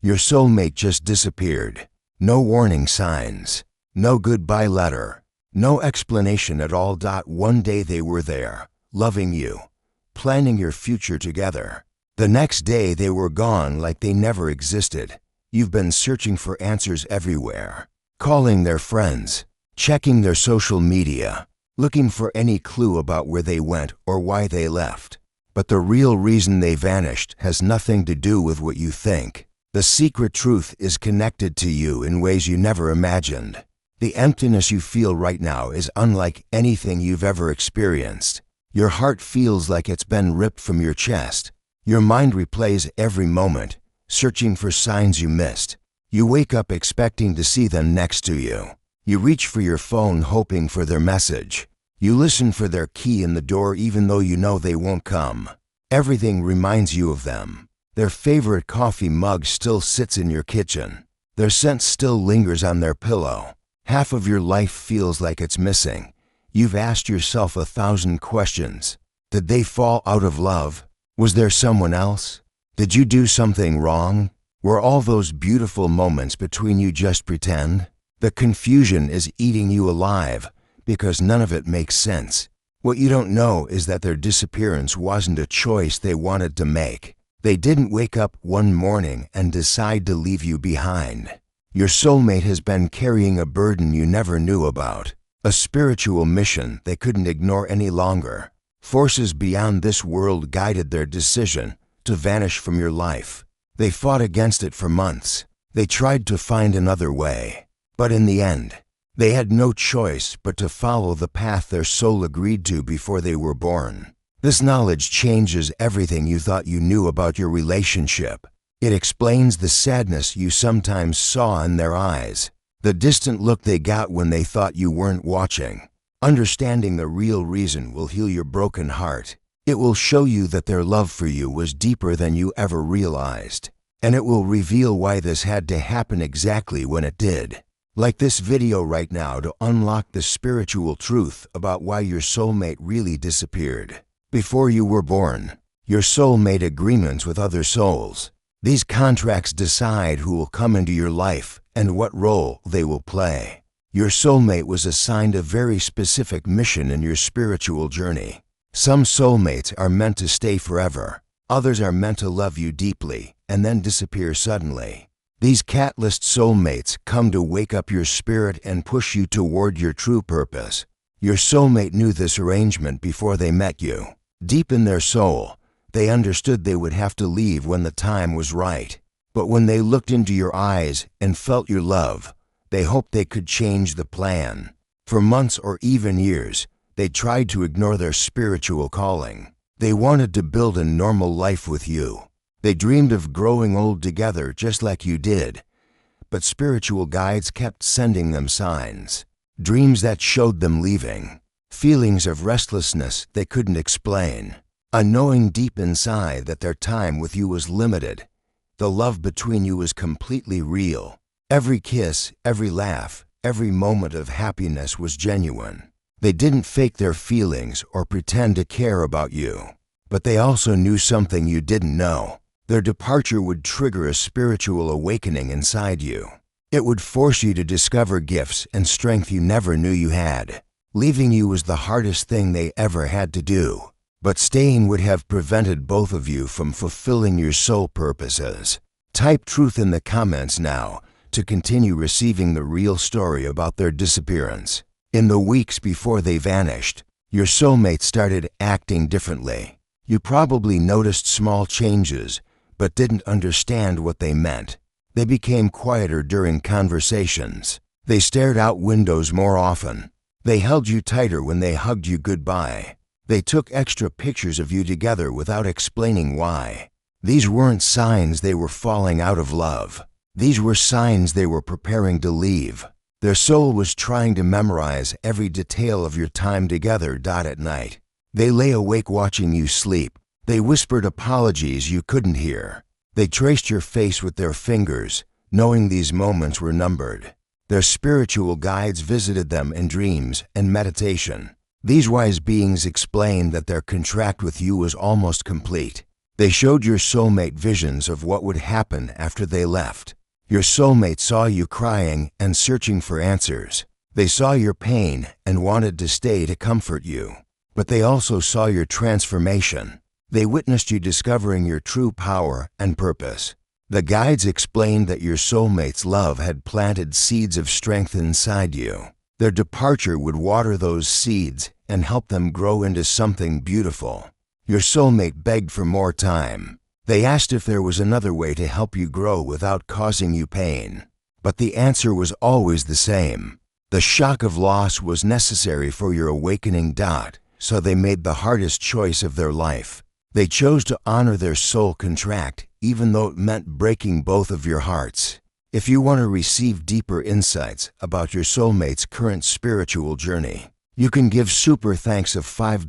Your soulmate just disappeared. No warning signs. No goodbye letter. No explanation at all. One day they were there, loving you, planning your future together. The next day they were gone like they never existed. You've been searching for answers everywhere, calling their friends, checking their social media, looking for any clue about where they went or why they left. But the real reason they vanished has nothing to do with what you think. The secret truth is connected to you in ways you never imagined. The emptiness you feel right now is unlike anything you've ever experienced. Your heart feels like it's been ripped from your chest. Your mind replays every moment, searching for signs you missed. You wake up expecting to see them next to you. You reach for your phone hoping for their message. You listen for their key in the door even though you know they won't come. Everything reminds you of them. Their favorite coffee mug still sits in your kitchen. Their scent still lingers on their pillow. Half of your life feels like it's missing. You've asked yourself 1,000 questions. Did they fall out of love? Was there someone else? Did you do something wrong? Were all those beautiful moments between you just pretend? The confusion is eating you alive because none of it makes sense. What you don't know is that their disappearance wasn't a choice they wanted to make. They didn't wake up one morning and decide to leave you behind. Your soulmate has been carrying a burden you never knew about, a spiritual mission they couldn't ignore any longer. Forces beyond this world guided their decision to vanish from your life. They fought against it for months. They tried to find another way. But in the end, they had no choice but to follow the path their soul agreed to before they were born. This knowledge changes everything you thought you knew about your relationship. It explains the sadness you sometimes saw in their eyes, the distant look they got when they thought you weren't watching. Understanding the real reason will heal your broken heart. It will show you that their love for you was deeper than you ever realized. And it will reveal why this had to happen exactly when it did. Like this video right now to unlock the spiritual truth about why your soulmate really disappeared. Before you were born, your soul made agreements with other souls. These contracts decide who will come into your life and what role they will play. Your soulmate was assigned a very specific mission in your spiritual journey. Some soulmates are meant to stay forever. Others are meant to love you deeply and then disappear suddenly. These catalyst soulmates come to wake up your spirit and push you toward your true purpose. Your soulmate knew this arrangement before they met you. Deep in their soul, they understood they would have to leave when the time was right. But when they looked into your eyes and felt your love, they hoped they could change the plan. For months or even years, they tried to ignore their spiritual calling. They wanted to build a normal life with you. They dreamed of growing old together just like you did. But spiritual guides kept sending them signs. Dreams that showed them leaving. Feelings of restlessness they couldn't explain. A knowing deep inside that their time with you was limited. The love between you was completely real. Every kiss, every laugh, every moment of happiness was genuine. They didn't fake their feelings or pretend to care about you. But they also knew something you didn't know. Their departure would trigger a spiritual awakening inside you. It would force you to discover gifts and strength you never knew you had. Leaving you was the hardest thing they ever had to do. But staying would have prevented both of you from fulfilling your soul purposes. Type truth in the comments now to continue receiving the real story about their disappearance. In the weeks before they vanished, your soulmate started acting differently. You probably noticed small changes, but didn't understand what they meant. They became quieter during conversations. They stared out windows more often. They held you tighter when they hugged you goodbye. They took extra pictures of you together without explaining why. These weren't signs they were falling out of love. These were signs they were preparing to leave. Their soul was trying to memorize every detail of your time together. At night, they lay awake watching you sleep. They whispered apologies you couldn't hear. They traced your face with their fingers, knowing these moments were numbered. Their spiritual guides visited them in dreams and meditation. These wise beings explained that their contract with you was almost complete. They showed your soulmate visions of what would happen after they left. Your soulmate saw you crying and searching for answers. They saw your pain and wanted to stay to comfort you. But they also saw your transformation. They witnessed you discovering your true power and purpose. The guides explained that your soulmate's love had planted seeds of strength inside you. Their departure would water those seeds and help them grow into something beautiful. Your soulmate begged for more time. They asked if there was another way to help you grow without causing you pain. But the answer was always the same. The shock of loss was necessary for your awakening. So they made the hardest choice of their life. They chose to honor their soul contract, even though it meant breaking both of your hearts. If you want to receive deeper insights about your soulmate's current spiritual journey, you can give super thanks of $5,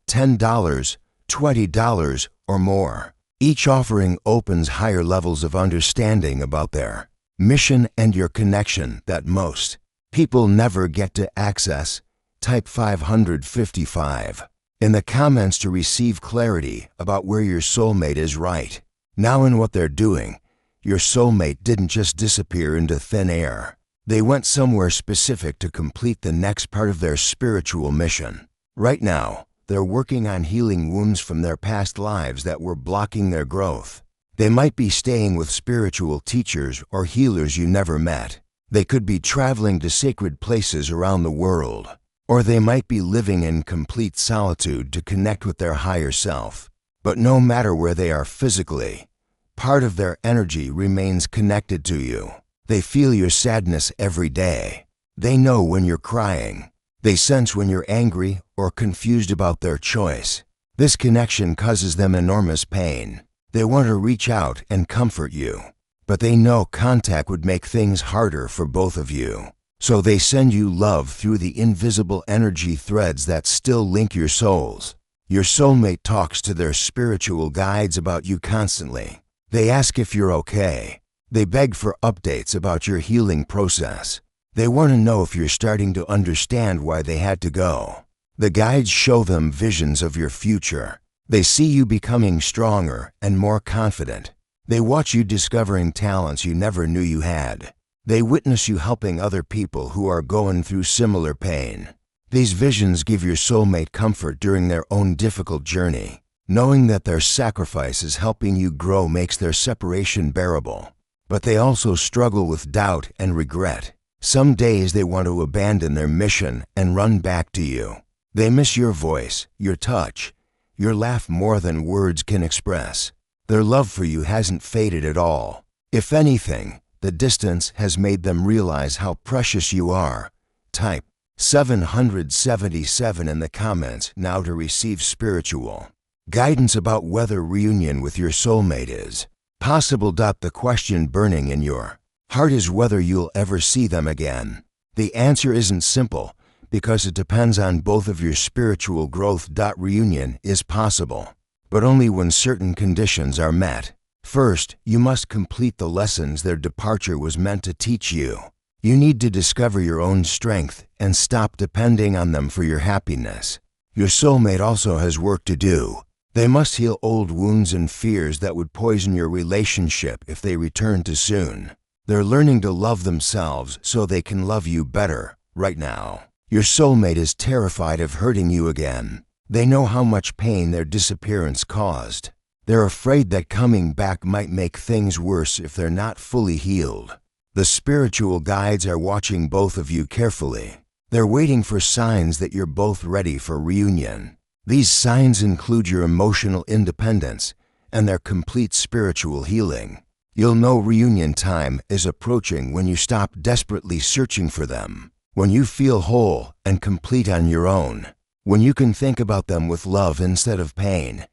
$10, $20, or more. Each offering opens higher levels of understanding about their mission and your connection that most people never get to access. Type 555 in the comments to receive clarity about where your soulmate is right now in what they're doing. Your soulmate didn't just disappear into thin air. They went somewhere specific to complete the next part of their spiritual mission. Right now, they're working on healing wounds from their past lives that were blocking their growth. They might be staying with spiritual teachers or healers you never met. They could be traveling to sacred places around the world. Or they might be living in complete solitude to connect with their higher self. But no matter where they are physically, part of their energy remains connected to you. They feel your sadness every day. They know when you're crying. They sense when you're angry or confused about their choice. This connection causes them enormous pain. They want to reach out and comfort you, but they know contact would make things harder for both of you. So they send you love through the invisible energy threads that still link your souls. Your soulmate talks to their spiritual guides about you constantly. They ask if you're okay. They beg for updates about your healing process. They want to know if you're starting to understand why they had to go. The guides show them visions of your future. They see you becoming stronger and more confident. They watch you discovering talents you never knew you had. They witness you helping other people who are going through similar pain. These visions give your soulmate comfort during their own difficult journey. Knowing that their sacrifice is helping you grow makes their separation bearable. But they also struggle with doubt and regret. Some days they want to abandon their mission and run back to you. They miss your voice, your touch, your laugh more than words can express. Their love for you hasn't faded at all. If anything, the distance has made them realize how precious you are. Type 777 in the comments now to receive spiritual guidance about whether reunion with your soulmate is possible. The question burning in your heart is whether you'll ever see them again. The answer isn't simple because it depends on both of your spiritual growth. Reunion is possible, but only when certain conditions are met. First, you must complete the lessons their departure was meant to teach you. You need to discover your own strength and stop depending on them for your happiness. Your soulmate also has work to do. They must heal old wounds and fears that would poison your relationship if they return too soon. They're learning to love themselves so they can love you better right now. Your soulmate is terrified of hurting you again. They know how much pain their disappearance caused. They're afraid that coming back might make things worse if they're not fully healed. The spiritual guides are watching both of you carefully. They're waiting for signs that you're both ready for reunion. These signs include your emotional independence and their complete spiritual healing. You'll know reunion time is approaching when you stop desperately searching for them, when you feel whole and complete on your own, when you can think about them with love instead of pain.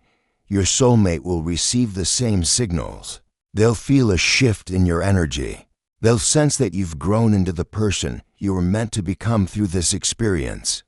Your soulmate will receive the same signals. They'll feel a shift in your energy. They'll sense that you've grown into the person you were meant to become through this experience.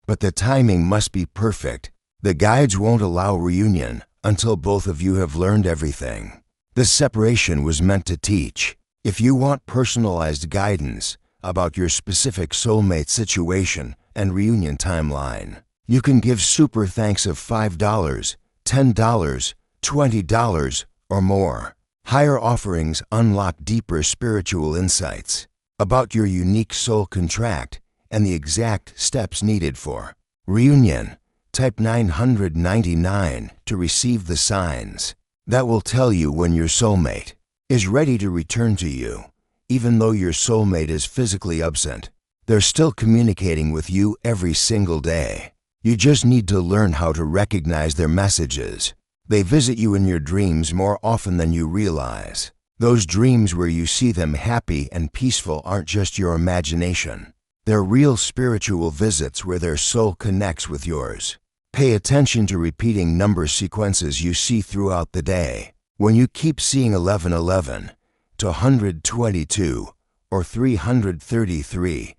But the timing must be perfect. The guides won't allow reunion until both of you have learned everything. This separation was meant to teach. If you want personalized guidance about your specific soulmate situation and reunion timeline, you can give super thanks of $5, $10, $20 or more. Higher offerings unlock deeper spiritual insights about your unique soul contract and the exact steps needed for reunion. Type 999 to receive the signs that will tell you when your soulmate is ready to return to you. Even though your soulmate is physically absent, they're still communicating with you every single day. You just need to learn how to recognize their messages. They visit you in your dreams more often than you realize. Those dreams where you see them happy and peaceful aren't just your imagination. They're real spiritual visits where their soul connects with yours. Pay attention to repeating number sequences you see throughout the day. When you keep seeing 1111 to 122 or 333,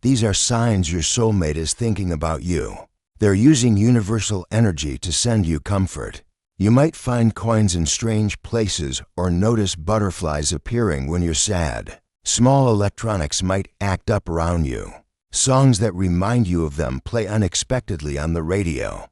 these are signs your soulmate is thinking about you. They're using universal energy to send you comfort. You might find coins in strange places or notice butterflies appearing when you're sad. Small electronics might act up around you. Songs that remind you of them play unexpectedly on the radio.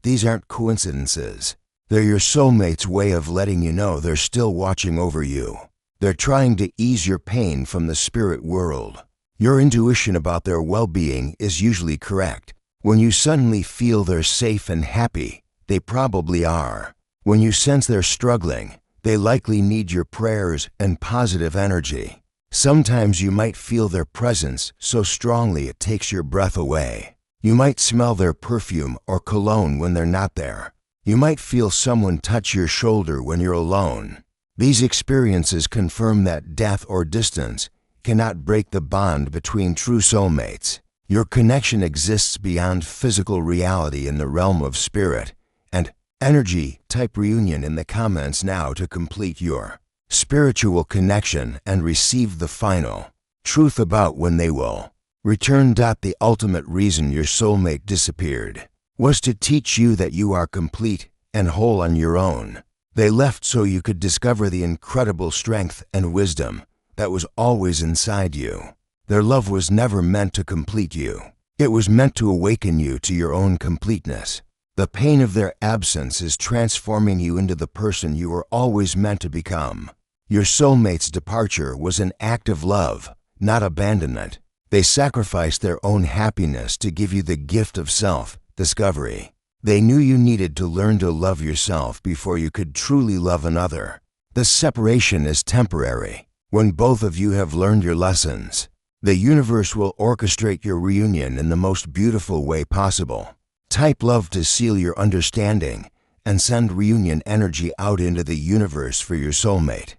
These aren't coincidences. They're your soulmate's way of letting you know they're still watching over you. They're trying to ease your pain from the spirit world. Your intuition about their well-being is usually correct. When you suddenly feel they're safe and happy, they probably are. When you sense they're struggling, they likely need your prayers and positive energy. Sometimes you might feel their presence so strongly it takes your breath away. You might smell their perfume or cologne when they're not there. You might feel someone touch your shoulder when you're alone. These experiences confirm that death or distance cannot break the bond between true soulmates. Your connection exists beyond physical reality in the realm of spirit and energy. Type reunion in the comments now to complete your spiritual connection and receive the final truth about when they will return. The ultimate reason your soulmate disappeared was to teach you that you are complete and whole on your own. They left so you could discover the incredible strength and wisdom that was always inside you. Their love was never meant to complete you. It was meant to awaken you to your own completeness. The pain of their absence is transforming you into the person you were always meant to become. Your soulmate's departure was an act of love, not abandonment. They sacrificed their own happiness to give you the gift of self-discovery. They knew you needed to learn to love yourself before you could truly love another. The separation is temporary. When both of you have learned your lessons, the universe will orchestrate your reunion in the most beautiful way possible. Type love to seal your understanding and send reunion energy out into the universe for your soulmate.